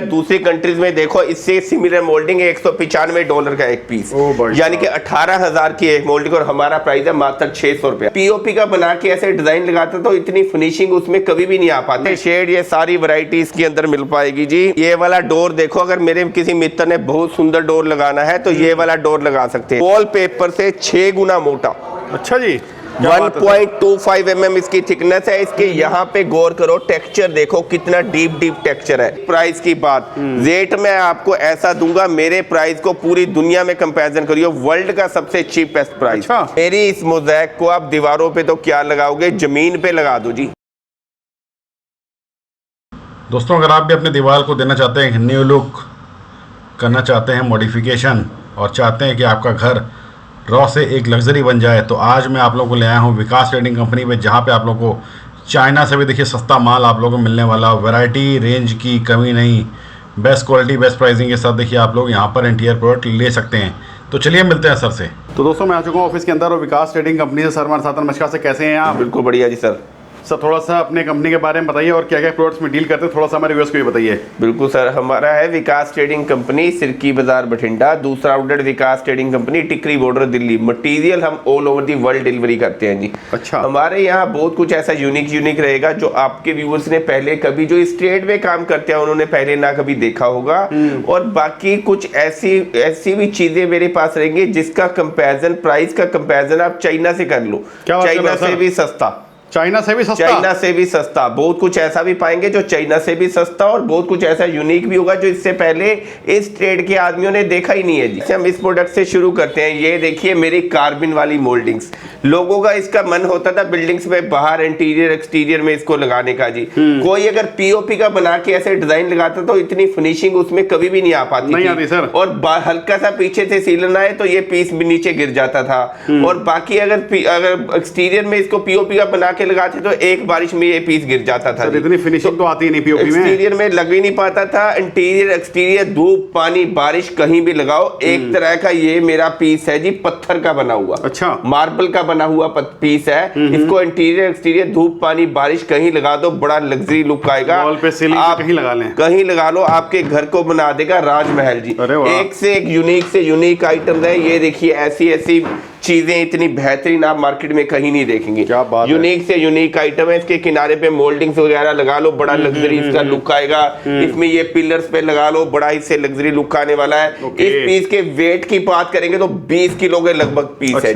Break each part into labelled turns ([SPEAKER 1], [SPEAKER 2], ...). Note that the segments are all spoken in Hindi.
[SPEAKER 1] दूसरी कंट्रीज में देखो इससे सिमिलर मोल्डिंग है $195 का एक पीस, यानी कि 18,000 की एक मोल्डिंग, और हमारा प्राइस है मात्र 600 रुपया। पीओपी का बना के ऐसे डिजाइन लगाता तो इतनी फिनिशिंग उसमें कभी भी नहीं आ पाती। शेड ये सारी वैरायटी इसके अंदर मिल पाएगी जी। ये वाला डोर देखो, अगर मेरे किसी मित्र ने बहुत सुंदर डोर लगाना है तो ये वाला डोर लगा सकते हैं। वॉल पेपर से 6 गुना मोटा।
[SPEAKER 2] अच्छा जी,
[SPEAKER 1] 1.25 mm इसकी थिकनेस है। इसके यहाँ पे गौर करो, टेक्सचर देखो कितना डीप टेक्सचर है। प्राइस की बात, रेट में आपको ऐसा दूंगा, मेरे प्राइस को पूरी दुनिया में कंपैरिजन करियो, वर्ल्ड का सबसे चीपेस्ट प्राइस।
[SPEAKER 2] अच्छा।
[SPEAKER 1] मेरी इस मोज़ैक को आप दीवारों पे तो क्या लगाओगे, जमीन पे लगा दो जी।
[SPEAKER 3] दोस्तों, अगर आप भी अपने दीवार को देना चाहते हैं, न्यू लुक करना चाहते हैं, मॉडिफिकेशन, और चाहते हैं कि आपका घर रॉ से एक लग्जरी बन जाए, तो आज मैं आप लोगों को ले आया हूँ विकास ट्रेडिंग कंपनी पे, जहाँ पे आप लोगों को चाइना से भी देखिए सस्ता माल आप लोगों को मिलने वाला। वैरायटी रेंज की कमी नहीं, बेस्ट क्वालिटी बेस्ट प्राइसिंग के साथ देखिए आप लोग यहाँ पर इंटीरियर प्रोडक्ट ले सकते हैं। तो चलिए मिलते हैं सर से।
[SPEAKER 2] तो दोस्तों, मैं आ चुका हूँ ऑफिस के अंदर और विकास ट्रेडिंग कंपनी से। सर हमारे साथ नमस्कार, से कैसे हैं आप?
[SPEAKER 1] बिल्कुल बढ़िया जी सर।
[SPEAKER 2] सर थोड़ा सा अपने कंपनी के बारे में बताइए और क्या क्या प्रोडक्ट्स में डील करते हैं, थोड़ा सा हमारे व्यूअर्स को भी बताइए।
[SPEAKER 1] बिल्कुल सर, हमारा है विकास ट्रेडिंग कंपनी, सिरकी बाजार बठिंडा। दूसरा आउटलेट विकास ट्रेडिंग कंपनी, टिकरी बॉर्डर दिल्ली। मटेरियल हम all over the world delivery करते हैं जी।
[SPEAKER 2] अच्छा।
[SPEAKER 1] हमारे यहाँ बहुत कुछ ऐसा यूनिक रहेगा जो आपके व्यूअर्स ने पहले कभी, जो इस ट्रेड में काम करते हैं उन्होंने पहले ना कभी देखा होगा, और बाकी कुछ ऐसी भी चीजें मेरे पास रहेंगी जिसका कंपैरिजन, प्राइस का कंपैरिजन आप चाइना से कर लो। चाइना से भी सस्ता,
[SPEAKER 2] चाइना से भी सस्ता,
[SPEAKER 1] बहुत कुछ ऐसा भी पाएंगे जो चाइना से भी सस्ता, और बहुत कुछ ऐसा यूनिक भी होगा जो इससे पहले इस ट्रेड के आदमियों ने देखा ही नहीं है जी। हम इस प्रोडक्ट से शुरू करते हैं। ये देखिए मेरी कार्बिन वाली मोल्डिंग्स। लोगों का इसका मन होता था बिल्डिंग्स में बाहर इंटीरियर एक्सटीरियर में इसको लगाने का जी। कोई अगर पीओपी का बना के ऐसे डिजाइन लगाता तो इतनी फिनिशिंग उसमें कभी भी नहीं आ पाती थी
[SPEAKER 2] सर।
[SPEAKER 1] और हल्का सा पीछे से सीलन आए तो ये पीस भी नीचे गिर जाता था। और बाकी अगर एक्सटीरियर में इसको पीओपी का बना के लगाते तो एक बारिश में ये पीस गिर जाता था।
[SPEAKER 2] इतनी फिनिशिंग तो आती नहीं पीओपी में,
[SPEAKER 1] एक्सटीरियर में लग ही नहीं पाता था। इंटीरियर एक्सटीरियर, धूप पानी बारिश कहीं भी लगाओ, एक तरह का ये मेरा पीस है जी, पत्थर का बना हुआ।
[SPEAKER 2] अच्छा।
[SPEAKER 1] मार्बल का बना हुआ पीस है। इसको इंटीरियर एक्सटीरियर धूप पानी बारिश कहीं लगा दो, बड़ा लग्जरी लुक आएगा।
[SPEAKER 2] वॉल पे सीलिंग
[SPEAKER 1] आप
[SPEAKER 2] कहीं लगा लें,
[SPEAKER 1] कहीं लगा लो, आपके घर को बना देगा राजमहल जी। एक से यूनिक आइटम है। ये देखिए ऐसी चीजें इतनी बेहतरीन आप मार्केट में कहीं नहीं देखेंगे।
[SPEAKER 2] क्या बात
[SPEAKER 1] यूनिक से यूनिक आइटम है। इसके किनारे पे मोल्डिंग्स वगैरह लगा लो, बड़ा लग्जरी इसका लुक आएगा। इसमें ये पिलर्स पे लगा लो, बड़ा इससे लग्जरी लुक आने वाला है। इस पीस के वेट की बात करेंगे तो 20 किलो के लगभग पीस है।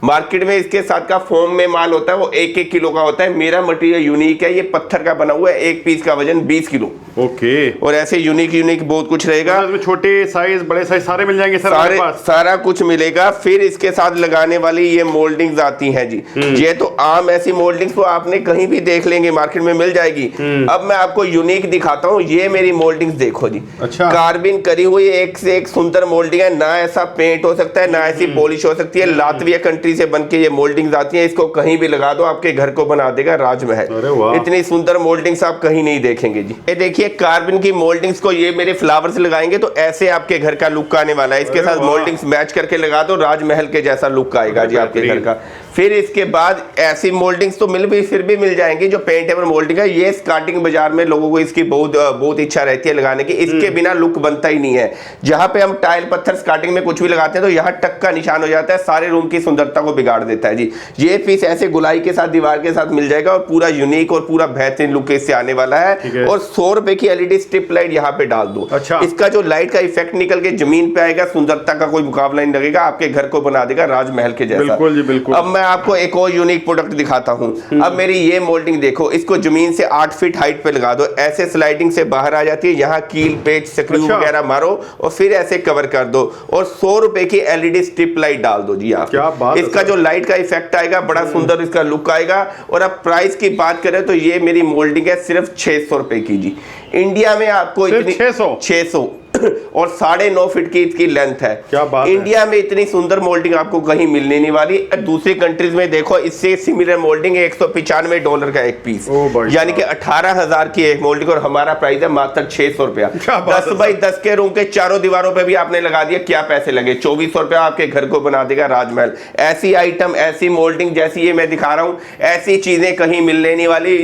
[SPEAKER 1] मार्केट में इसके साथ का फोम में माल होता है वो 1-1 किलो का होता है। मेरा मटेरियल यूनिक है, ये पत्थर का बना हुआ है। एक पीस का वजन 20 किलो।
[SPEAKER 2] ओके।
[SPEAKER 1] और ऐसे यूनिक बहुत कुछ रहेगा।
[SPEAKER 2] छोटे साइज बड़े साइज सारे मिल जाएंगे सर?
[SPEAKER 1] सारा कुछ मिलेगा। फिर इसके साथ लगाने वाली ये मोल्डिंग्स आती हैं जी। ये तो आम ऐसी मोल्डिंग्स तो आपने कहीं भी देख लेंगे, मार्केट में मिल जाएगी। अब मैं आपको यूनिक दिखाता हूँ। ये मेरी मोल्डिंग्स देखो जी।
[SPEAKER 2] अच्छा।
[SPEAKER 1] कार्बिन करी हुई एक से एक सुंदर मोल्डिंग है। ना ऐसा पेंट हो सकता है, ना ऐसी पॉलिश हो सकती है। लातविया कंट्री से बन के ये मोल्डिंग्स आती है। इसको कहीं भी लगा दो, आपके घर को बना देगा राजमहल। इतनी सुंदर मोल्डिंग्स आप कहीं नहीं देखेंगे जी। ये देखिए कार्बिन की मोल्डिंग्स को ये मेरे फ्लावर्स लगाएंगे तो ऐसे आपके घर का लुक आने वाला है। इसके साथ मोल्डिंग्स मैच करके लगा दो, राजमहल के जैसा लुक आएगा जी आपके घर का। फिर इसके बाद ऐसी मोल्डिंग्स तो फिर भी मिल जाएंगी जो पेंटेबल मोल्डिंग है। ये स्टार्टिंग बाजार में लोगों को इसकी बहुत इच्छा रहती है लगाने की। इसके बिना लुक बनता ही नहीं है। जहां पे हम टाइल पत्थर स्टार्टिंग में कुछ भी लगाते हैं तो यहाँ टक का निशान हो जाता है, सारे रूम की सुंदरता को बिगाड़ देता है जी। ये पीस ऐसे गुलाई के साथ दीवार के साथ मिल जाएगा और पूरा यूनिक और पूरा बेहतरीन लुक इससे आने वाला है। और 100 रुपए की एलईडी स्ट्रिप लाइट यहाँ पे डाल दो।
[SPEAKER 2] अच्छा।
[SPEAKER 1] इसका जो लाइट का इफेक्ट निकल के जमीन पे आएगा, सुंदरता का कोई मुकाबला नहीं लगेगा, आपके घर को बना देगा राजमहल के जैसा।
[SPEAKER 2] बिल्कुल जी बिल्कुल।
[SPEAKER 1] अब मैं आपको एक और यूनिक प्रोडक्ट दिखाता हूं। अब मेरी ये मोल्डिंग देखो, इसको जमीन से 8 फीट हाइट पे लगा दो, ऐसे स्लाइडिंग से बाहर आ जाती है। यहाँ कील पेच स्क्रू वगैरह मारो और फिर ऐसे कवर कर दो और 100 रुपए की एलईडी स्ट्रिप लाइट डाल दो जी आप।
[SPEAKER 2] क्या बात। इसका
[SPEAKER 1] जो लाइट का इफेक्ट आएगा, बड़ा सुंदर इसका लुक आएगा। और अब प्राइस की बात करें तो ये मेरी मोल्डिंग है सिर्फ 600 रुपए की जी। इंडिया में आपको इतनी 600 और 9.5 फीट की इसकी लेंथ है।
[SPEAKER 2] क्या बात है।
[SPEAKER 1] इंडिया में इतनी सुंदर मोल्डिंग आपको कहीं मिलने नहीं वाली। दूसरी कंट्रीज में देखो इससे सिमिलर मोल्डिंग है $195 का एक पीस, यानी कि 18,000 की एक मोल्डिंग, और हमारा प्राइस है मात्र 600 रुपया। 10 बाई 10 के रूम के चारों दीवारों पे भी आपने लगा दिया, क्या पैसे लगे? 2400 रुपया आपके घर को बना देगा राजमहल। ऐसी आइटम, ऐसी मोल्डिंग जैसी ये मैं दिखा रहा हूँ, ऐसी चीजें कहीं मिलने नहीं वाली,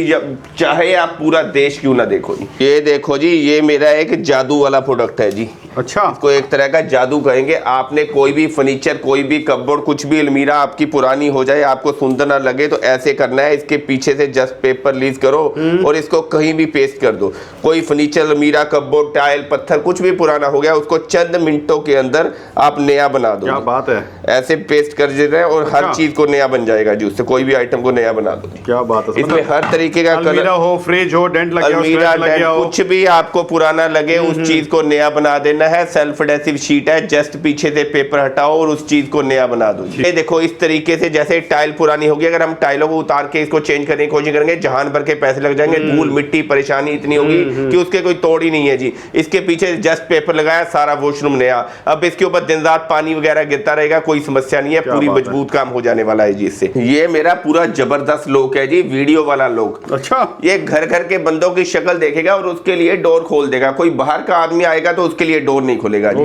[SPEAKER 1] चाहे आप पूरा देश क्यों ना देखो जी। ये देखो जी, ये मेरा एक जादू वाला प्रोडक्ट है जी।
[SPEAKER 2] अच्छा,
[SPEAKER 1] इसको एक तरह का जादू कहेंगे। आपने कोई भी फर्नीचर, कोई भी कपबोर्ड, कुछ भी अलमीरा आपकी पुरानी हो जाए, आपको सुंदर ना लगे, तो ऐसे करना है, इसके पीछे से जस्ट पेपर लीज करो और इसको कहीं भी पेस्ट कर दो। कोई फर्नीचर, अलमीरा, कपबोर्ड, टाइल, पत्थर कुछ भी पुराना हो गया, उसको चंद मिनटों के अंदर आप नया बना दो।
[SPEAKER 2] क्या बात है।
[SPEAKER 1] ऐसे पेस्ट कर देते हैं और हर चीज को नया बन जाएगा जी, उससे कोई भी आइटम को नया बना दो।
[SPEAKER 2] क्या बात है।
[SPEAKER 1] इसमें हर तरीके का
[SPEAKER 2] अलमीरा हो, फ्रिज हो, डेंट लगे हो,
[SPEAKER 1] अलमीरा, कुछ भी आपको पुराना लगे, उस चीज को नया बना देना है। सेल्फ एडहेसिव शीट है, जस्ट पीछे से पेपर हटाओ और उस चीज को नया बना दो। ये देखो इस तरीके से, जैसे टाइल पुरानी होगी, अगर हम टाइलों को उतार के इसको चेंज करने की कोशिश करेंगे, जहान भर के पैसे लग जाएंगे, धूल मिट्टी परेशानी इतनी होगी कि उसके कोई तोड़ ही नहीं है जी। इसके पीछे जस्ट पेपर लगाया, सारा वॉशरूम नया। अब इसके ऊपर दिन रात पानी वगैरह गिरता रहेगा, कोई समस्या नहीं है, पूरी मजबूत काम हो जाने वाला है जी इससे। ये मेरा पूरा जबरदस्त लुक है जी, वीडियो वाला लुक।
[SPEAKER 2] अच्छा,
[SPEAKER 1] ये घर घर के बंदों की शक्ल देखेगा और उसके लिए डोर खोल देगा। कोई बाहर का आदमी आएगा तो उसके लिए डोर नहीं खोलेगा जी।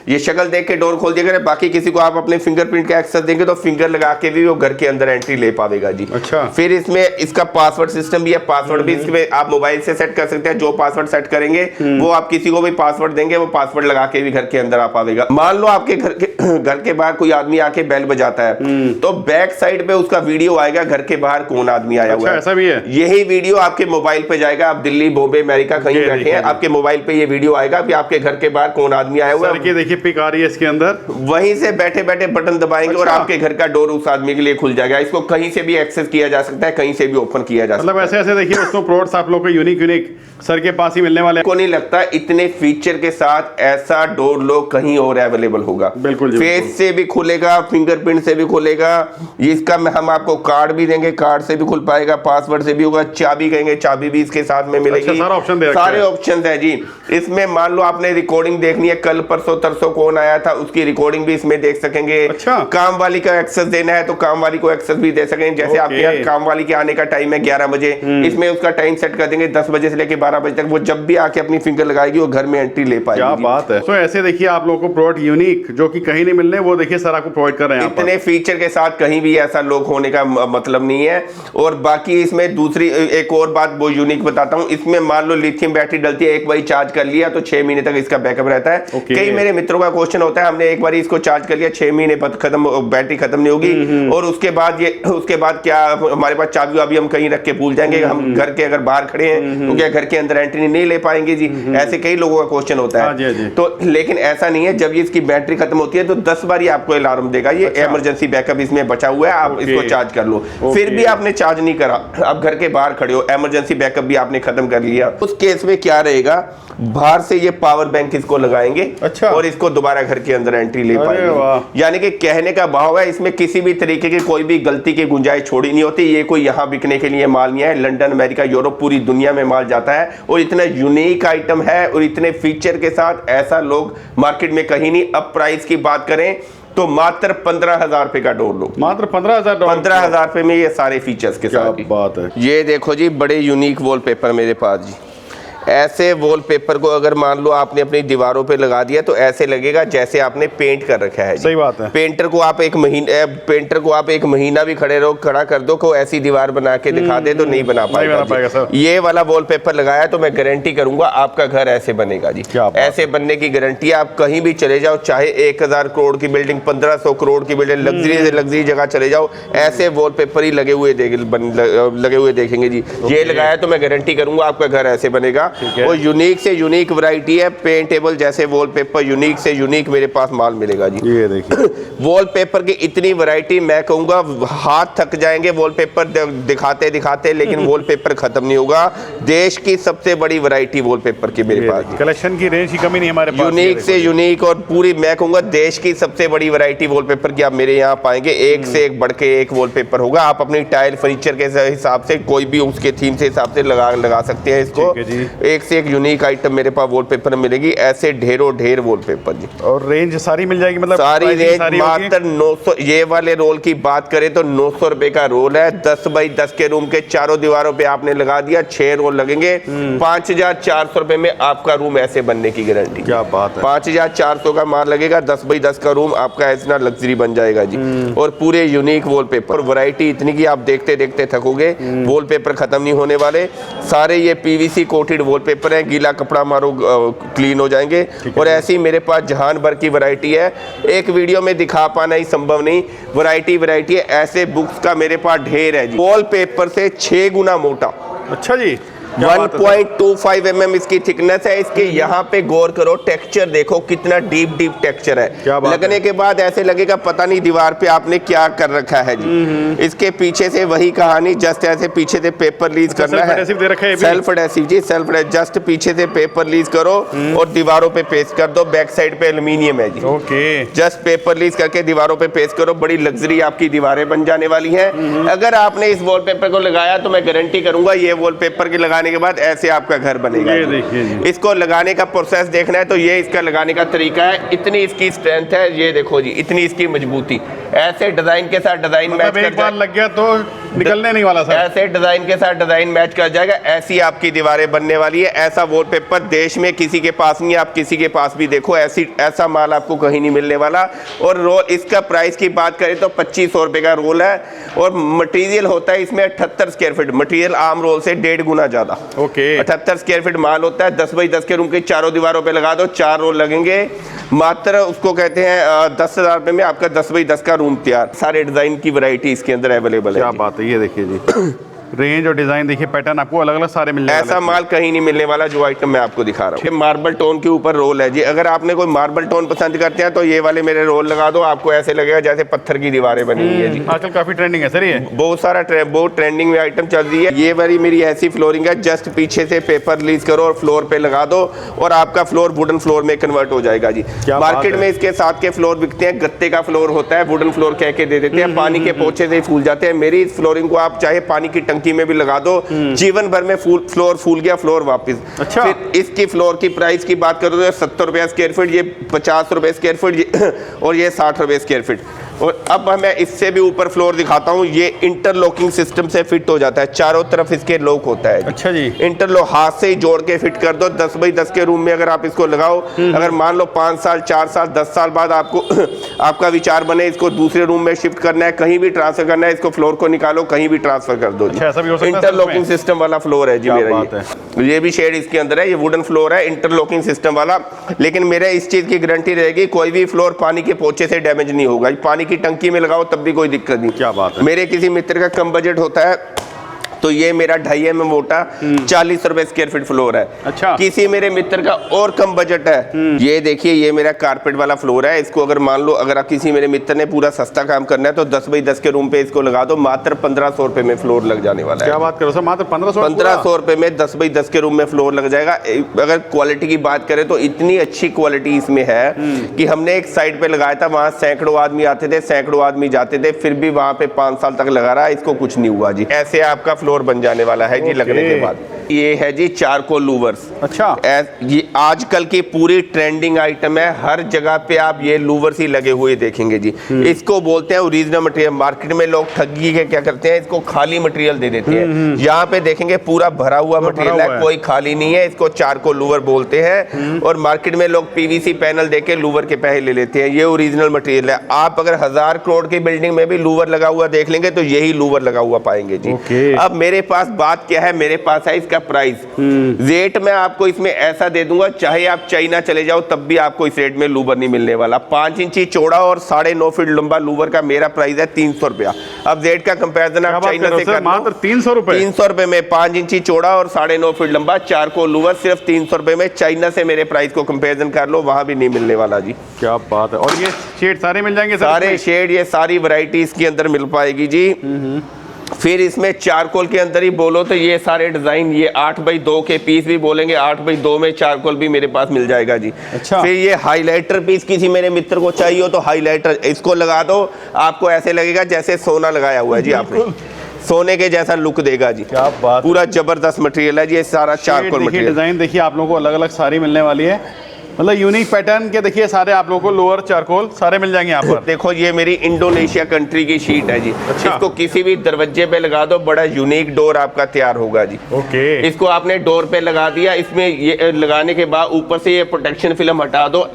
[SPEAKER 1] ये शक्ल देख के डोर खोल देगा। बाकी किसी को आप अपने फिंगरप्रिंट का एक्सेस देंगे तो फिंगर लगा के भी वो घर के अंदर एंट्री ले पाएगा जी।
[SPEAKER 2] अच्छा,
[SPEAKER 1] फिर इसमें इसका पासवर्ड सिस्टम भी है। पासवर्ड भी इसमें आप मोबाइल से सेट कर सकते हैं। जो पासवर्ड सेट करेंगे वो आप किसी को भी पासवर्ड देंगे, वो पासवर्ड लगा के भी घर के अंदर आ पाएगा। मान लो आपके घर के बाहर कोई आदमी आके बेल बजाता है तो बैक साइड पे उसका वीडियो आएगा, घर के बाहर कौन आदमी आया हुआ है।
[SPEAKER 2] ऐसा भी है।
[SPEAKER 1] यही वीडियो आपके मोबाइल पे जाएगा। आप दिल्ली, बॉम्बे, अमेरिका कहीं बैठे हैं, आपके मोबाइल पे ये वीडियो आएगा कि आपके घर के बाहर कौन आदमी आया हुआ है।
[SPEAKER 2] देखिए पिक आ रही है इसके अंदर,
[SPEAKER 1] वहीं से बैठे बैठे बटन दबाएंगे और आपके घर का डोर उस आदमी के लिए खुल जाएगा। इसको कहीं से भी एक्सेस किया जा सकता है, कहीं से भी ओपन किया जा सकता है।
[SPEAKER 2] मतलब ऐसे देखिए दोस्तों, प्रोडक्ट्स आप लोग को यूनिक सर के पास ही मिलने वाले।
[SPEAKER 1] को नहीं लगता इतने फीचर के साथ ऐसा डोर लॉक कहीं और अवेलेबल होगा।
[SPEAKER 2] बिल्कुल,
[SPEAKER 1] फेस से भी खुलेगा, फिंगरप्रिंट से भी खुलेगा। इसका हम आपको कार्ड भी देंगे, कार्ड से भी खुल पाएगा, पासवर्ड से भी होगा। चाबी कहेंगे, चाबी भी इसके साथ में मिलेगी।
[SPEAKER 2] अच्छा, सारा ऑप्शन दे रखा है।
[SPEAKER 1] सारे ऑप्शन है जी इसमें। मान लो आपने रिकॉर्डिंग देखनी है, कल परसों तरसों कौन आया था उसकी रिकॉर्डिंग भी इसमें देख सकेंगे।
[SPEAKER 2] अच्छा,
[SPEAKER 1] काम वाली का एक्सेस देना है तो काम वाली को एक्सेस भी दे सकेंगे। जैसे आपके यहाँ काम वाली के आने का टाइम है 11 बजे, इसमें उसका टाइम सेट कर देंगे 10 बजे से लेकर 12 बजे तक। वो जब भी आके अपनी फिंगर लगाएगी वो घर में एंट्री ले पाएगी।
[SPEAKER 2] क्या बात है। तो ऐसे देखिए आप लोगों को प्रोडक्ट यूनिक जो कि कहीं नहीं मिलने, वो देखिए सर आपको प्रोवाइड कर रहे हैं।
[SPEAKER 1] इतने फीचर के साथ कहीं भी ऐसा लॉक होने का मतलब नहीं है। और बाकी इसमें दूसरी एक और बात वो यूनिक बताता हूँ, इसमें मान लो लिथियम बैटरी डलती है, एक बार चार्ज कर लिया तो 6 महीने तक इसका बैकअप रहता है। कई मेरे मित्रों का क्वेश्चन होता है, हमने एक बार इसको चार्ज कर लिया, 6 महीने बाद बैटरी खत्म नहीं होगी, और उसके बाद क्या हमारे पास चाबी वाबी हम कहीं रख के भूल जाएंगे, हम घर के अगर बाहर खड़े हैं तो क्या घर के अंदर एंट्री नहीं ले पाएंगे जी। ऐसे कई लोगों का क्वेश्चन होता है। तो लेकिन ऐसा नहीं है, जब ये इसकी बैटरी खत्म होती है तो 10 बार ही आपको अलार्म देगा। ये इमरजेंसी बैकअप इसमें बचा हुआ है, आप इसको चार्ज कर लो। फिर भी आपने चार्ज नहीं करा, आप घर के बाहर खड़े हो, इमरजेंसी बैकअप भी आपने खत्म कर लिया, उस केस में क्या रहेगा, बाहर से ये पावर बैंक इसको लगाएंगे।
[SPEAKER 2] अच्छा।
[SPEAKER 1] और इसको दोबारा घर के अंदर एंट्री ले पाएंगे। यानी कि कहने का भाव है, इसमें किसी भी तरीके की कोई भी गलती की गुंजाइश छोड़ी नहीं होती। ये कोई यहाँ बिकने के लिए माल नहीं है, लंदन, अमेरिका, यूरोप, पूरी दुनिया में माल जाता है। और इतना यूनिक आइटम है और इतने फीचर के साथ ऐसा लोग मार्केट में कहीं नहीं। अब प्राइस की बात करें तो मात्र 15,000 रुपए का डोर लो,
[SPEAKER 2] मात्र 15,000
[SPEAKER 1] रुपए में ये सारे फीचर्स के साथ।
[SPEAKER 2] क्या बात है।
[SPEAKER 1] ये देखो जी, बड़े यूनिक वॉलपेपर मेरे पास जी। ऐसे वॉलपेपर को अगर मान लो आपने अपनी दीवारों पे लगा दिया तो ऐसे लगेगा जैसे आपने पेंट कर रखा है।
[SPEAKER 2] सही बात है।
[SPEAKER 1] पेंटर को आप एक महीना भी खड़ा कर दो को ऐसी दीवार बना के दिखा दे तो नहीं बना पाएगा सर। ये वाला वॉलपेपर लगाया तो मैं गारंटी करूंगा आपका घर ऐसे बनेगा जी। ऐसे बनने की गारंटी। आप कहीं भी चले जाओ, चाहे 1000 करोड़ की बिल्डिंग, 1500 करोड़ की बिल्डिंग, लग्जरी से लग्जरी जगह चले जाओ, ऐसे वॉलपेपर ही लगे हुए देखेंगे जी। ये लगाया तो मैं गारंटी करूंगा आपका घर ऐसे बनेगा। वो यूनिक से यूनिक वैरायटी है, पेंटेबल जैसे वॉलपेपर यूनिक से यूनिक मेरे पास माल मिलेगा जी।
[SPEAKER 2] ये देखिए
[SPEAKER 1] वॉलपेपर की इतनी वैरायटी, मैं कहूंगा हाथ थक जाएंगे वॉलपेपर दिखाते दिखाते, लेकिन वॉलपेपर खत्म नहीं होगा। देश की सबसे बड़ी वैरायटी वॉलपेपर की मेरे पास,
[SPEAKER 2] कलेक्शन की रेंज की कमी नहीं हमारे पास।
[SPEAKER 1] यूनिक से यूनिक और पूरी मैं कहूंगा देश की सबसे बड़ी वैरायटी वॉलपेपर की आप मेरे यहाँ पाएंगे। एक से एक बढ़ के एक वॉलपेपर होगा। आप अपनी टाइल फर्नीचर के हिसाब से कोई भी उसके थीम से हिसाब से लगा सकते हैं इसको। एक से एक यूनिक आइटम मेरे पास वॉलपेपर में मिलेगी, ऐसे ढेरों ढेर वॉलपेपर जी।
[SPEAKER 2] और रेंज सारी मिल जाएगी, मतलब
[SPEAKER 1] सारी रेंज मात्र 900। ये वाले रोल की बात करें तो 900 रुपए का रोल है। 10 बाई 10 के रूम के चारों दीवारों पे आपने लगा दिया, 6 रोल लगेंगे। 5400 रुपए में आपका रूम ऐसे बनने की गारंटी।
[SPEAKER 2] क्या बात है।
[SPEAKER 1] 5400 का माल लगेगा, 10 बाई 10 का रूम आपका ऐसा लग्जरी बन जाएगा जी। और पूरे यूनिक वॉलपेपर, वैरायटी इतनी की आप देखते देखते थकोगे। वॉलपेपर खत्म नहीं होने वाले। सारे ये पीवीसी कोटेड वॉलपेपर है, गीला कपड़ा मारो क्लीन हो जाएंगे। और ऐसी मेरे पास जहान भर की वैरायटी है, एक वीडियो में दिखा पाना ही संभव नहीं। वैरायटी है, ऐसे बुक्स का मेरे पास ढेर है जी। वॉलपेपर से 6 गुना मोटा।
[SPEAKER 2] अच्छा जी।
[SPEAKER 1] 1.25 mm इसकी थिकनेस है। इसके यहाँ पे गौर करो, टेक्सचर देखो कितना डीप टेक्सचर है। लगने के बाद ऐसे लगेगा पता नहीं दीवार पे आपने क्या कर रखा है जी। इसके पीछे से वही कहानी, जस्ट ऐसे पीछे से पेपर लीज करना है। सेल्फ एडेसिव जी, सेल्फ जस्ट पीछे से पेपर लीज करो और दीवारों पे पेस्ट कर दो। बैक साइड पे एल्यूमिनियम है जी।
[SPEAKER 2] ओके।
[SPEAKER 1] जस्ट पेपर लीज करके दीवारों पे पेस्ट करो, बड़ी लग्जरी आपकी दीवारें बन जाने वाली है। अगर आपने इस वॉलपेपर को लगाया तो मैं गारंटी करूंगा ये वॉलपेपर के लगाने के बाद ऐसे आपका घर बनेगा।
[SPEAKER 2] ये देखिए जी।
[SPEAKER 1] इसको लगाने का प्रोसेस देखना है तो ये इसका लगाने का तरीका है। इतनी इसकी स्ट्रेंथ है, ये देखो जी, इतनी इसकी मजबूती। ऐसे डिजाइन के साथ डिजाइन मैच कर
[SPEAKER 2] एक बार लग गया तो निकलने नहीं वाला सर।
[SPEAKER 1] ऐसे डिजाइन के साथ डिजाइन मैच कर जाएगा, ऐसी आपकी दीवारें बनने वाली है। ऐसा वॉलपेपर देश में किसी के पास नहीं, आप किसी के पास भी देखो ऐसा माल आपको कहीं नहीं मिलने वाला। और रोल, इसका प्राइस की बात करें तो 2500 रुपए का रोल है। और मटेरियल होता है इसमें 78 स्क्वायर फीट, मटेरियल आम रोल से 1.5 गुना ज्यादा।
[SPEAKER 2] ओके।
[SPEAKER 1] 78 स्क्वायर फीट माल होता है। 10 बाई 10 के रूम के चारों दीवारों पे लगा दो, 4 रोल लगेंगे। मात्र उसको कहते हैं 10,000 रुपए में आपका 10 बाई 10 का रूम तैयार। सारे डिजाइन की वैरायटी इसके अंदर अवेलेबल है।
[SPEAKER 2] क्या बात है, ये देखिए जी। रेंज और डिजाइन देखिए, पैटर्न आपको अलग अलग सारे मिल जाएंगे।
[SPEAKER 1] ऐसा माल कहीं नहीं मिलने वाला जो आइटम मैं आपको दिखा रहा हूँ। मार्बल टोन के ऊपर रोल है जी। अगर आपने कोई मार्बल टोन पसंद करते हैं तो ये वाले मेरे रोल लगा दो, आपको ऐसे लगेगा जैसे पत्थर की दीवारें बनी हुई है जी।
[SPEAKER 2] आजकल काफी ट्रेंडिंग है सर, ये
[SPEAKER 1] बहुत सारा बहुत ट्रेंडिंग में आइटम चल रही है। ये वाली मेरी ऐसी फ्लोरिंग है, जस्ट पीछे से पेपर रिलीज करो और फ्लोर पे लगा दो और आपका फ्लोर वुडन फ्लोर में कन्वर्ट हो जाएगा जी। मार्केट में इसके साथ के फ्लोर बिकते हैं, गत्ते का फ्लोर होता है, वुडन फ्लोर कह के दे देते हैं, पानी के पोछे से फूल जाते हैं। मेरी इस फ्लोरिंग को आप चाहे पानी की टंकी में भी लगा दो, जीवन भर में फ्लोर फूल गया, फ्लोर वापस।
[SPEAKER 2] अच्छा।
[SPEAKER 1] फिर इसकी फ्लोर की प्राइस की बात करो तो 70 रुपया स्क्वायर फीट, ये 50 रुपए स्क्वायर फीट और ये 60 रुपए स्क्वायर फीट। और अब मैं इससे भी ऊपर फ्लोर दिखाता हूँ। ये इंटरलॉकिंग सिस्टम से फिट हो जाता है, चारों तरफ इसके लॉक होता है।
[SPEAKER 2] अच्छा जी।
[SPEAKER 1] इंटरलॉक हाथ से ही जोड़ के फिट कर दो। 10 बाई 10 के रूम में अगर आप इसको लगाओ, अगर मान लो 5 साल 4 साल 10 साल बाद आपको आपका विचार बने इसको दूसरे रूम में शिफ्ट करना है, कहीं भी ट्रांसफर करना है, इसको फ्लोर को निकालो कहीं भी ट्रांसफर कर दो। इंटरलॉकिंग सिस्टम वाला फ्लोर है जी मेरा। ये भी शेड इसके अंदर है, ये वुडन फ्लोर है इंटरलॉकिंग सिस्टम वाला। लेकिन मेरे इस चीज की गारंटी रहेगी, कोई भी फ्लोर पानी के पोछे से डैमेज नहीं होगा। पानी की टंकी में लगाओ तब भी कोई दिक्कत नहीं।
[SPEAKER 2] क्या बात है।
[SPEAKER 1] मेरे किसी मित्र का कम बजट होता है तो ये मेरा 2.5 mm मोटा 40 रुपए स्क्वायर फीट फ्लोर है।
[SPEAKER 2] अच्छा।
[SPEAKER 1] किसी मेरे मित्र का और कम बजट है, ये देखिए ये मेरा कारपेट वाला फ्लोर है। इसको अगर मान लो अगर किसी मेरे मित्र ने पूरा सस्ता काम करना है तो 10 बाई 10 के रूम पे इसको लगा दो, मात्र 1500 रुपए में फ्लोर लग जाने वाला है।
[SPEAKER 2] क्या बात करो सर, मात्र
[SPEAKER 1] 1500 रुपए में 10 बाई 10 के रूम में फ्लोर लग जाएगा। अगर क्वालिटी की बात करें तो इतनी अच्छी क्वालिटी इसमें है कि हमने एक साइड पे लगाया था, वहां सैकड़ों आदमी आते थे, सैकड़ों आदमी जाते थे, फिर भी वहां पे 5 साल तक लगा रहा, इसको कुछ नहीं हुआ जी। ऐसे आपका फ्लोर बन जाने वाला है जी लगने के बाद। ये है जी चारकोल लूवर्स।
[SPEAKER 2] अच्छा।
[SPEAKER 1] ये आजकल की पूरी ट्रेंडिंग आइटम है, हर जगह पे आप ये लूवर्स ही लगे हुए देखेंगे जी। इसको बोलते हैं ओरिजिनल मटेरियल। मार्केट में लोग ठगी के क्या करते हैं, इसको खाली मटेरियल दे देते हैं। यहाँ पे देखेंगे पूरा भरा हुआ मटेरियल है, कोई खाली नहीं है। इसको चारकोल लूवर बोलते हैं और मार्केट में लोग पीवीसी पैनल देके लूवर के पैसे ले लेते हैं। ये ओरिजिनल मटेरियल है। आप अगर 1000 करोड़ की बिल्डिंग में भी लूवर लगा हुआ देख लेंगे तो यही लूवर लगा हुआ पाएंगे जी। अब मेरे पास बात क्या है, मेरे पास है इसका प्राइस। रेट मैं आपको इसमें ऐसा दे दूंगा, चाहे आप चाइना चले जाओ तब भी आपको इस रेट में लूवर नहीं मिलने वाला। 5 इंची चौड़ा और 9.5 फीट लंबा लूवर का मेरा प्राइस है 300 रुपया। अब रेट का कंपैरिजन आप चाइना से कर
[SPEAKER 2] मात्र 300 रुपए।
[SPEAKER 1] 300 रुपए में 5 इंची चौड़ा और 9.5 फीट लंबा चारकोल लूवर सिर्फ 300 रुपए में। चाइना से मेरे प्राइस को कंपैरिजन कर लो, वहां भी नहीं मिलने वाला जी।
[SPEAKER 2] क्या बात है। और ये शेड सारे मिल जाएंगे सर?
[SPEAKER 1] सारे शेड, ये सारी वैरायटी इसके अंदर मिल पाएगी जी। फिर इसमें चारकोल के अंदर ही बोलो तो ये सारे डिजाइन, ये 8 बाई 2 के पीस भी बोलेंगे, 8 बाई 2 में चारकोल भी मेरे पास मिल जाएगा जी।
[SPEAKER 2] अच्छा।
[SPEAKER 1] फिर ये हाइलाइटर पीस किसी मेरे मित्र को चाहिए हो तो हाइलाइटर इसको लगा दो, आपको ऐसे लगेगा जैसे सोना लगाया हुआ है जी आपने। सोने के जैसा लुक देगा जी।
[SPEAKER 2] क्या बात,
[SPEAKER 1] पूरा जबरदस्त मटेरियल है जी, ये सारा चारकोल मटेरियल।
[SPEAKER 2] डिजाइन देखिए आप लोगों को अलग अलग सारी मिलने वाली है, मतलब यूनिक पैटर्न के देखिए सारे आप लोगों को लोअर चारकोल सारे मिल जाएंगे यहाँ पर।
[SPEAKER 1] देखो ये मेरी इंडोनेशिया कंट्री की शीट है जी।
[SPEAKER 2] अच्छा।
[SPEAKER 1] इसको किसी भी दरवाजे पे लगा दो, बड़ा यूनिक डोर आपका तैयार होगा जी।
[SPEAKER 2] ओके।
[SPEAKER 1] इसको आपने डोर पे लगा दिया, इसमें ये लगाने के बाद ऊपर से ये प्रोटेक्शन फिल्म हटा दो,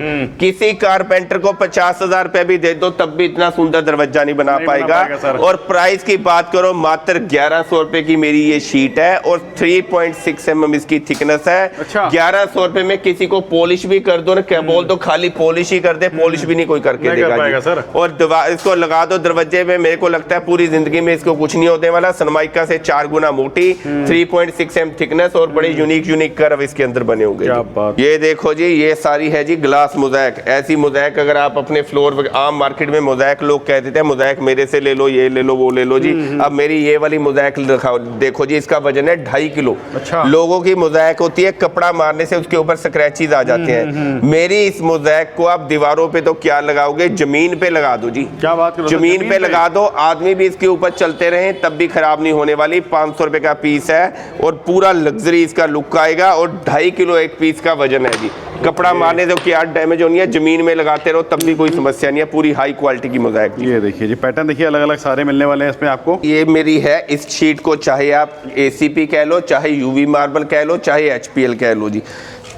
[SPEAKER 1] किसी कारपेंटर को 50,000 रुपए भी दे दो तब भी इतना सुंदर दरवाजा नहीं बना पाएगा। और प्राइस की बात करो, मात्र 1100 रुपए की मेरी ये शीट है और 3.6 mm इसकी थिकनेस है।
[SPEAKER 2] अच्छा।
[SPEAKER 1] 1100 रुपए में किसी को पॉलिश भी कर दो ना, क्या बोल दो खाली पॉलिश ही कर दे, पॉलिश भी नहीं कोई करके देगा जी।
[SPEAKER 2] सर।
[SPEAKER 1] और इसको लगा दो दरवाजे में, मेरे को लगता है पूरी जिंदगी में इसको कुछ नहीं होने वाला। सनमाइका से 4 गुना मोटी, 3.6 mm थिकनेस और बड़े यूनिक कर्व इसके अंदर बने होंगे।
[SPEAKER 2] क्या बात।
[SPEAKER 1] ये देखो जी, ये सारी है जी ग्लास मोज़ैक। ऐसी मोज़ैक अगर आप अपने फ्लोर, आम मार्केट में मोज़ैक लोग कह देते हैं मोज़ैक मेरे से ले लो, ये ले लो, वो ले लो जी। अब मेरी ये वाली मोज़ैक दिखाओ, देखो जी, इसका वजन है 2.5 किलो।
[SPEAKER 2] अच्छा।
[SPEAKER 1] लोगों की मोज़ैक होती है कपड़ा मारने से उसके ऊपर स्क्रैचेस आ जाते हैं, मेरी इस मोज़ैक को आप दीवारों पे तो क्या लगाओगे, जमीन पे लगा दो जी।
[SPEAKER 2] क्या बात करो,
[SPEAKER 1] जमीन पे लगा दो, आदमी भी इसके ऊपर चलते रहे तब भी खराब नहीं होने वाली। 500 रुपए का पीस है और पूरा लग्जरी इसका लुक आएगा और 2.5 किलो एक पीस का वजन है जी। कपड़ा मारने तो क्या डैमेज होनी है, जमीन में लगाते रहो तब भी कोई समस्या नहीं है। पूरी हाई क्वालिटी की मोज़ैक।
[SPEAKER 2] ये देखिए जी पैटर्न देखिए अलग अलग सारे मिलने वाले हैं इसमें आपको।
[SPEAKER 1] ये मेरी है इस शीट को, चाहे आप ACP कह लो, चाहे UV मार्बल कह लो, चाहे HPL कह लो जी।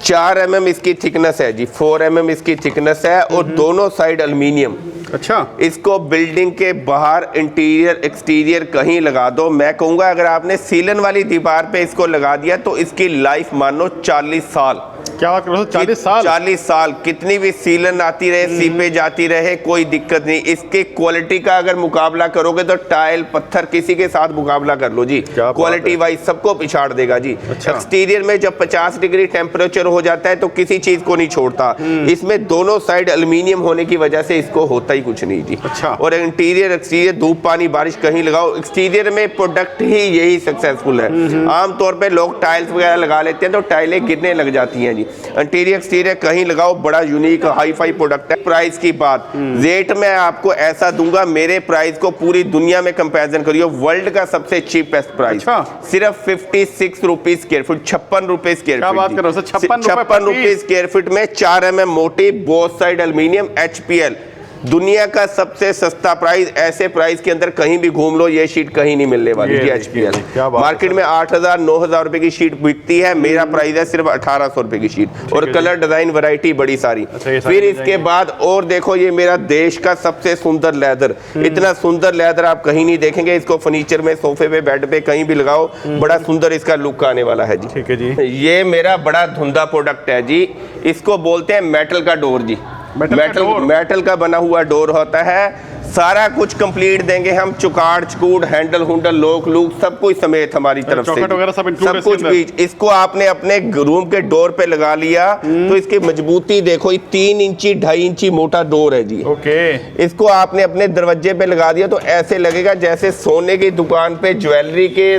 [SPEAKER 1] 4 mm इसकी थिकनेस है जी, 4 mm इसकी थिकनेस है और दोनों साइड एल्युमिनियम।
[SPEAKER 2] अच्छा।
[SPEAKER 1] इसको बिल्डिंग के बाहर इंटीरियर एक्सटीरियर कहीं लगा दो, मैं कहूंगा अगर आपने सीलन वाली दीवार पे इसको लगा दिया तो इसकी लाइफ मानो 40 साल।
[SPEAKER 2] क्या बात करो, 40 साल?
[SPEAKER 1] 40 साल, कितनी भी सीलन आती रहे, सीपेज आती रहे, कोई दिक्कत नहीं। इसके क्वालिटी का अगर मुकाबला करोगे तो टाइल पत्थर किसी के साथ मुकाबला कर लो जी, क्वालिटी वाइज सबको पिछाड़ देगा जी।
[SPEAKER 2] अच्छा।
[SPEAKER 1] एक्सटीरियर में जब 50 डिग्री टेम्परेचर हो जाता है तो किसी चीज को नहीं छोड़ता। इसमें दोनों साइड एल्युमिनियम होने की वजह से इसको होता ही कुछ नहीं जी।
[SPEAKER 2] अच्छा।
[SPEAKER 1] और इंटीरियर एक्सटीरियर धूप पानी बारिश कहीं लगाओ, एक्सटीरियर में प्रोडक्ट ही यही सक्सेसफुल है। आमतौर पे लोग टाइल्स वगैरह लगा लेते हैं तो टाइलें गिरने लग जाती हैं जी। इंटीरियर एक्सटीरियर कहीं लगाओ, बड़ा यूनिक हाई फाई प्रोडक्ट है। प्राइस की बात, रेट में आपको ऐसा दूंगा, मेरे प्राइस को पूरी दुनिया में कंपैरिजन करियो, वर्ल्ड का सबसे चीपेस्ट प्राइस।
[SPEAKER 2] अच्छा।
[SPEAKER 1] सिर्फ 56 रुपीज स्क्वायर फुट, 56 रुपए स्क्वायर
[SPEAKER 2] क्या
[SPEAKER 1] फीट।
[SPEAKER 2] बात कर रहे हो,
[SPEAKER 1] 56 रुपए स्क्वायर फीट में 4 mm मोटी, बोथ साइड एल्युमिनियम, HPL। दुनिया का सबसे सस्ता प्राइस, ऐसे प्राइस के अंदर कहीं भी घूम लो ये शीट कहीं नहीं मिलने वाली जी। HPL मार्केट में 8,000 9,000 रुपए की शीट बिकती है, मेरा प्राइस है सिर्फ 1,800 रुपए की शीट और कलर डिजाइन वैरायटी बड़ी सारी। फिर इसके बाद और देखो, ये मेरा देश का सबसे सुंदर लेदर, इतना सुंदर लेदर आप कहीं नहीं देखेंगे। इसको फर्नीचर में, सोफे पे, बेड पे कहीं भी लगाओ, बड़ा सुंदर इसका लुक आने वाला है जी।
[SPEAKER 2] ठीक है जी।
[SPEAKER 1] ये मेरा बड़ा धुंधा प्रोडक्ट है जी, इसको बोलते हैं मेटल का डोर जी। मेटल का बना हुआ डोर होता है, सारा कुछ कंप्लीट देंगे हम, चुकाड़ चकूड़, हैंडल हुंडल, लोक लूक सब कुछ समेत हमारी तरफ से, सब कुछ भी। इसको आपने अपने रूम के डोर पे लगा लिया तो इसकी मजबूती देखो, 3 इंची 2.5 इंची मोटा डोर है जी।
[SPEAKER 2] ओके।
[SPEAKER 1] इसको आपने अपने दरवाजे पे लगा दिया तो ऐसे लगेगा जैसे सोने की दुकान पे ज्वेलरी के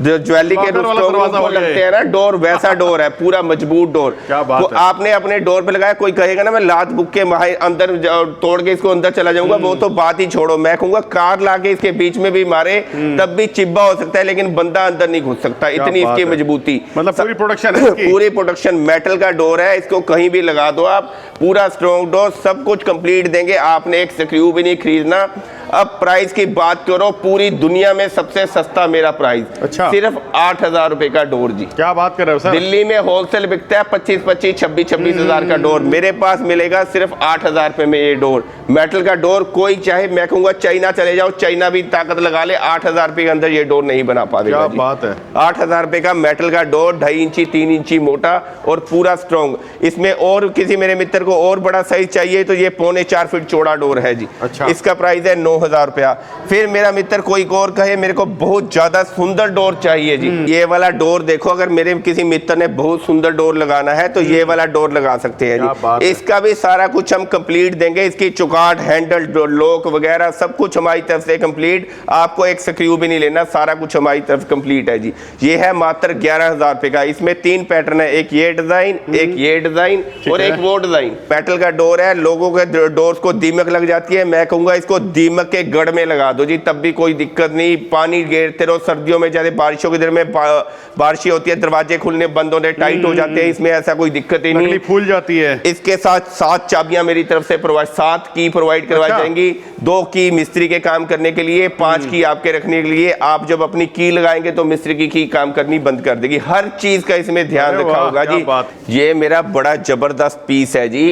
[SPEAKER 1] ज्वेलरी के लगते हैं ना डोर, वैसा डोर है, पूरा मजबूत डोर।
[SPEAKER 2] क्या बात
[SPEAKER 1] तो आपने अपने डोर पे लगाया, कोई कहेगा ना मैं लात बुक के अंदर तोड़ के इसको अंदर चला जाऊंगा, वो तो बात ही छोड़ो। मैं कहूंगा कार लाके इसके बीच में भी मारे तब भी चिब्बा हो सकता है, लेकिन बंदा अंदर नहीं घुस सकता, इतनी इसकी मजबूती।
[SPEAKER 2] मतलब पूरी प्रोडक्शन है इसकी।
[SPEAKER 1] पूरी प्रोडक्शन मेटल का डोर है, इसको कहीं भी लगा दो आप, पूरा स्ट्रॉन्ग डोर, सब कुछ कंप्लीट देंगे, आपने एक स्क्रू भी नहीं खरीदना। अब प्राइस की बात करो, पूरी दुनिया में सबसे सस्ता मेरा प्राइस।
[SPEAKER 2] अच्छा।
[SPEAKER 1] सिर्फ 8,000 रुपए का डोर जी।
[SPEAKER 2] क्या बात कर रहे हो सर?
[SPEAKER 1] दिल्ली में होलसेल बिकता है 25-25, 26-26 हजार का डोर, मेरे पास मिलेगा सिर्फ 8,000 रुपए में ये डोर, मेटल का डोर। कोई चाहे, मैं कहूंगा चाइना चले जाओ, चाइना भी ताकत लगा ले, 8,000 रुपए के अंदर ये डोर नहीं बना पाएगा।
[SPEAKER 2] क्या बात है।
[SPEAKER 1] 8,000 रुपए का मेटल का डोर, 2.5 इंची 3 इंची मोटा और पूरा स्ट्रॉन्ग। इसमें और किसी मेरे मित्र को और बड़ा साइज चाहिए तो ये 4.25 फीट चौड़ा डोर है जी।
[SPEAKER 2] अच्छा।
[SPEAKER 1] इसका प्राइस है 9,000 रुपया। फिर मेरा मित्र कोई और कहे मेरे को बहुत ज्यादा सुंदर डोर चाहिए जी। ये वाला डोर देखो, अगर मेरे किसी मित्र ने बहुत सुंदर डोर लगाना है तो ये वाला डोर लगा सकते हैं जी। इसका भी सारा कुछ हम कंप्लीट देंगे, इसकी चुगाट, हैंडल, लॉक वगैरह सब कुछ हमारी तरफ से कंप्लीट। आपको एक स्क्रू भी नहीं लेना, सारा कुछ हमारी तरफ कंप्लीट है जी। ये है मात्र 11,000 रुपए का। इसमें 3 पैटर्न है, एक ये डिजाइन, एक ये डिजाइन और एक वो डिजाइन। मेटल का डोर है, लोगों के डोर्स को दीमक लग जाती है, मैं कहूंगा इसको दीमक के गढ़ में लगा दो जी, तब भी कोई दिक्कत नहीं। पानी गिरते रहो, सर्दियों में जैसे बारिशों के दिन में बारिश होती है, दरवाजे खुलने बंद होने टाइट हो जाते हैं, इसमें ऐसा कोई दिक्कत ही नहीं,
[SPEAKER 2] फूल जाती है।
[SPEAKER 1] इसके साथ 7 चाबियां मेरी तरफ से प्रोवाइड, 7 की प्रोवाइड करवाई जाएंगी। 2 की मिस्त्री के काम करने के लिए, 5 की आपके रखने के लिए। आप जब अपनी की लगाएंगे तो मिस्त्री की काम करनी बंद कर देगी। हर चीज का इसमें ध्यान रखा होगा जी। ये मेरा बड़ा जबरदस्त पीस है जी।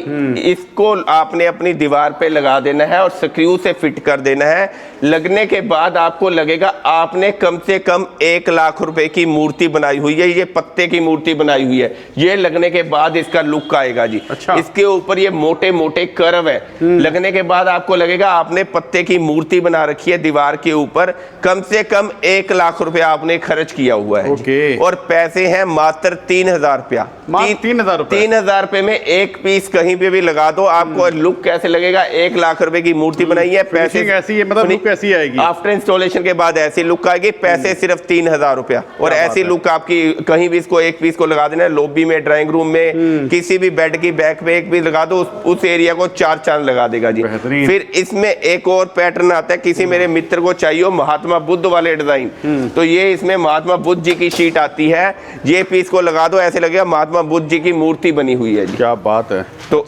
[SPEAKER 1] इसको आपने अपनी दीवार पे लगा देना है और स्क्रू से फिट कर देना है। लगने के बाद आपको लगेगा आपने कम से कम 1 लाख रुपए की मूर्ति बनाई हुई है। ये पत्ते की मूर्ति बनाई हुई है। ये लगने के बाद इसका लुक आएगा जी। इसके ऊपर ये मोटे मोटे कर्व है, लगने के बाद आपको लगेगा आपने पत्ते की मूर्ति बना रखी है दीवार के ऊपर। कम से कम 1 लाख रुपए आपने खर्च किया हुआ है और पैसे हैं मात्र 3,000 रुपया। 3,000 रुपए में एक पीस कहीं पे भी लगा दो, आपको लुक कैसे लगेगा? 1 लाख रुपए की मूर्ति बनाई है, पैसे
[SPEAKER 2] ऐसी है, मतलब लुक कैसी आएगी
[SPEAKER 1] आफ्टर इंस्टॉलेशन के बाद? ऐसी लुक आएगी, पैसे सिर्फ 3,000 रुपया और ऐसी लुक आपकी कहीं भी इसको एक पीस को लगा देना, लॉबी में, ड्राइंग रूम में, किसी भी बेड की बैक पे एक पीस लगा दो, उस एरिया को 4 चांद लगा देगा जी। फिर इसमें एक और पैटर्न आता है, किसी मेरे मित्र को चाहिए हो महात्मा बुद्ध वाले डिजाइन, तो ये इसमें महात्मा बुद्ध जी की शीट आती है, ये पीस को लगा दो, ऐसे लगेगा महात्मा बुद्ध जी की मूर्ति बनी हुई है जी।
[SPEAKER 2] क्या बात है।
[SPEAKER 1] तो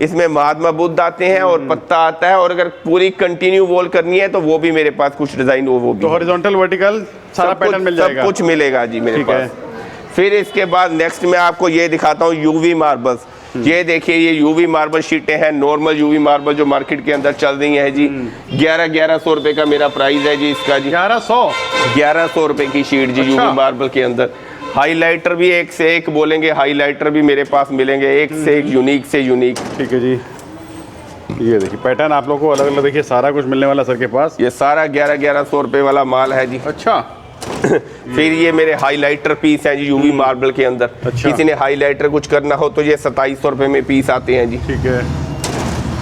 [SPEAKER 1] इसमें महात्मा बुद्ध आते हैं और पत्ता आता है, और अगर पूरी कंटिन्यू वॉल करनी है तो वो भी मेरे पास कुछ डिजाइन वो भी,
[SPEAKER 2] तो हॉरिजॉन्टल वर्टिकल सारा पैटर्न मिल जाएगा,
[SPEAKER 1] सब कुछ मिलेगा जी मेरे पास। फिर इसके बाद नेक्स्ट मैं आपको ये दिखाता हूँ यूवी मार्बल्स। ये देखिए, ये यूवी मार्बल शीटें हैं, नॉर्मल यूवी मार्बल जो मार्केट के अंदर चल रही है जी। 1100 रुपए का मेरा प्राइस है जी इसका जी। 1100 रुपए की शीट जी यूवी मार्बल के अंदर। हाइलाइटर भी एक से एक बोलेंगे, हाइलाइटर भी मेरे पास मिलेंगे, एक से एक यूनिक से यूनिक।
[SPEAKER 2] ठीक है जी। ये देखिए पैटर्न आप लोगों को अलग अलग, देखिए सारा कुछ मिलने वाला सर के पास।
[SPEAKER 1] ये सारा 1100 रुपए वाला माल है जी।
[SPEAKER 2] अच्छा।
[SPEAKER 1] फिर ये मेरे हाइलाइटर पीस हैं जी यूवी मार्बल के अंदर। किसी ने हाइलाइटर कुछ करना हो तो ये 2700 रुपए में पीस आते हैं जी।
[SPEAKER 2] ठीक है।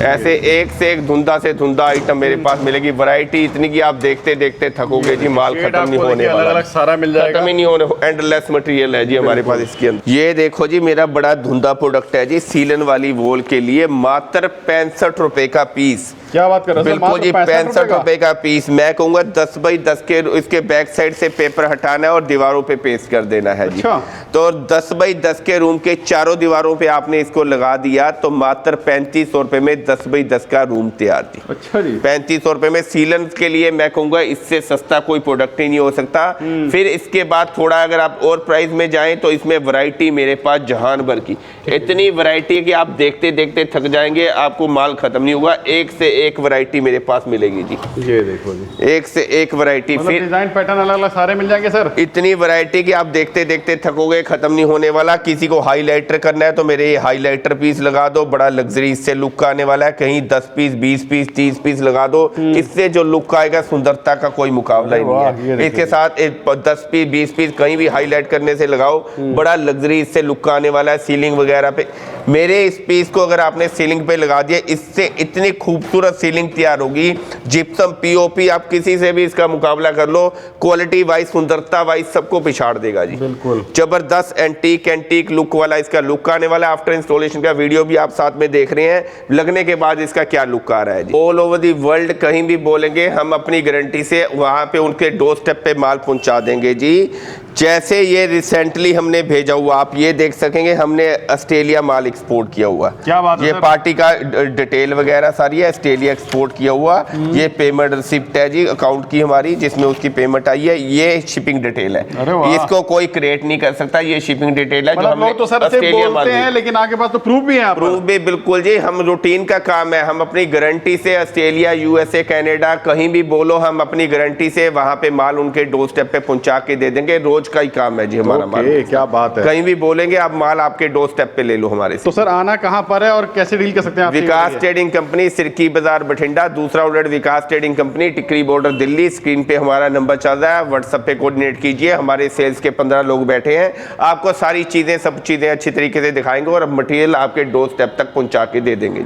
[SPEAKER 1] ऐसे एक से एक धुंधा से धुंधा आइटम मेरे पास मिलेगी। वैरायटी इतनी कि आप देखते देखते थकोगे जी, माल खत्म नहीं होने वाला,
[SPEAKER 2] अलग अलग सारा मिल जाएगा,
[SPEAKER 1] खत्म ही नहीं होने, एंडलेस मटेरियल है जी हमारे पास इसके अंदर। ये देखो जी, मेरा बड़ा धुंधा प्रोडक्ट है जी, सीलन वाली वॉल के लिए मात्र 65 रुपए का पीस।
[SPEAKER 2] क्या बात कर रहे हैं?
[SPEAKER 1] बिल्कुल जी, 65 रुपए का पीस। मैं कहूंगा 10 बाई 10 के इसके बैक साइड से पेपर हटाना है और दीवारों पे पेस्ट कर देना है जी। तो 10 बाई 10 के रूम के चारों दीवारों पे आपने इसको लगा दिया तो मात्र 3500 रुपए में 10 बाई 10 का रूम तैयार जी।
[SPEAKER 2] अच्छा जी।
[SPEAKER 1] 3500 रुपए में सीलन के लिए मैं कहूंगा इससे सस्ता कोई प्रोडक्ट ही नहीं हो सकता। फिर इसके बाद थोड़ा अगर आप और प्राइस में जाएं तो इसमें वैरायटी मेरे पास जहान भर की, इतनी वैरायटी कि आप देखते देखते थक जाएंगे, आपको माल खत्म नहीं होगा। एक से एक वैरायटी मेरे पास मिलेगी जी।
[SPEAKER 2] ये देखो जी,
[SPEAKER 1] एक से एक वैरायटी।
[SPEAKER 2] मतलब
[SPEAKER 1] फिर
[SPEAKER 2] डिजाइन पैटर्न अलग अलग सारे मिल जाएंगे सर।
[SPEAKER 1] इतनी वैरायटी कि आप देखते देखते थकोगे, खत्म नहीं होने वाला। किसी को हाईलाइटर करना है तो मेरे ये हाईलाइटर पीस लगा दो, बड़ा लग्जरी इससे लुक आने वाला है। कहीं 10 पीस 20 पीस 30 पीस लगा दो, इससे जो लुक आएगा सुंदरता का कोई मुकाबला ही नहीं है। इसके साथ 10 पीस 20 पीस कहीं भी हाईलाइट करने से लगाओ, बड़ा लग्जरी इससे लुक आने वाला है। सीलिंग वगैरह पे मेरे इस पीस को अगर आपने सीलिंग पे लगा दिया, इससे इतनी खूबसूरत सीलिंग तैयार होगी। जिप्सम पीओपी आप किसी से भी इसका मुकाबला कर लो, क्वालिटी वाइज सुंदरता वाइज सबको पिछाड़ देगा जी।
[SPEAKER 2] बिल्कुल
[SPEAKER 1] जबरदस्त एंटीक लुक वाला इसका लुक आने वाला है। आफ्टर इंस्टॉलेशन का वीडियो भी आप साथ में देख रहे हैं, लगने के बाद इसका क्या लुक आ रहा है जी। ऑल ओवर दी वर्ल्ड कहीं भी बोलेंगे हम अपनी गारंटी से वहां पे उनके डोर स्टेप पे माल पहुंचा देंगे जी। जैसे ये रिसेंटली हमने भेजा हुआ, आप ये देख सकेंगे, हमने ऑस्ट्रेलिया माल एक्सपोर्ट किया हुआ।
[SPEAKER 2] क्या बात है
[SPEAKER 1] ये
[SPEAKER 2] सर?
[SPEAKER 1] पार्टी का डिटेल वगैरह सारी है, ऑस्ट्रेलिया एक्सपोर्ट किया हुआ। ये पेमेंट रिसिप्ट है जी अकाउंट की हमारी, जिसमें उसकी पेमेंट आई है। ये शिपिंग डिटेल है, इसको कोई क्रिएट नहीं कर सकता। ये शिपिंग डिटेल है जो हमने
[SPEAKER 2] तो सर ऑस्ट्रेलिया बोलते हैं, लेकिन आपके पास तो प्रूफ भी है।
[SPEAKER 1] प्रूफ भी बिल्कुल जी, हम रूटीन का काम है। हम अपनी गारंटी से ऑस्ट्रेलिया, यूएसए, कनाडा कहीं भी बोलो, हम अपनी गारंटी से वहां पे माल उनके डोर स्टेप पे पहुंचा के दे देंगे। रोज का ही काम है जी हमारा माल।
[SPEAKER 2] क्या बात है,
[SPEAKER 1] कहीं भी बोलेंगे आप माल आपके डोर स्टेप पे ले लो हमारे से।
[SPEAKER 2] तो सर आना कहाँ पर है और कैसे डील कर सकते हैं आपसे?
[SPEAKER 1] विकास ट्रेडिंग कंपनी, सिरकी बाजार बठिंडा, दूसरा आउटलेट विकास ट्रेडिंग कंपनी, टिकरी बॉर्डर दिल्ली। स्क्रीन पे हमारा नंबर चल रहा है, व्हाट्सएप पे कोऑर्डिनेट कीजिए। हमारे सेल्स के 15 लोग बैठे हैं, आपको सारी चीज़ें सब चीज़ें अच्छी तरीके से दिखाएंगे और मटेरियल आपके डोर स्टेप तक पहुंचा के दे देंगे।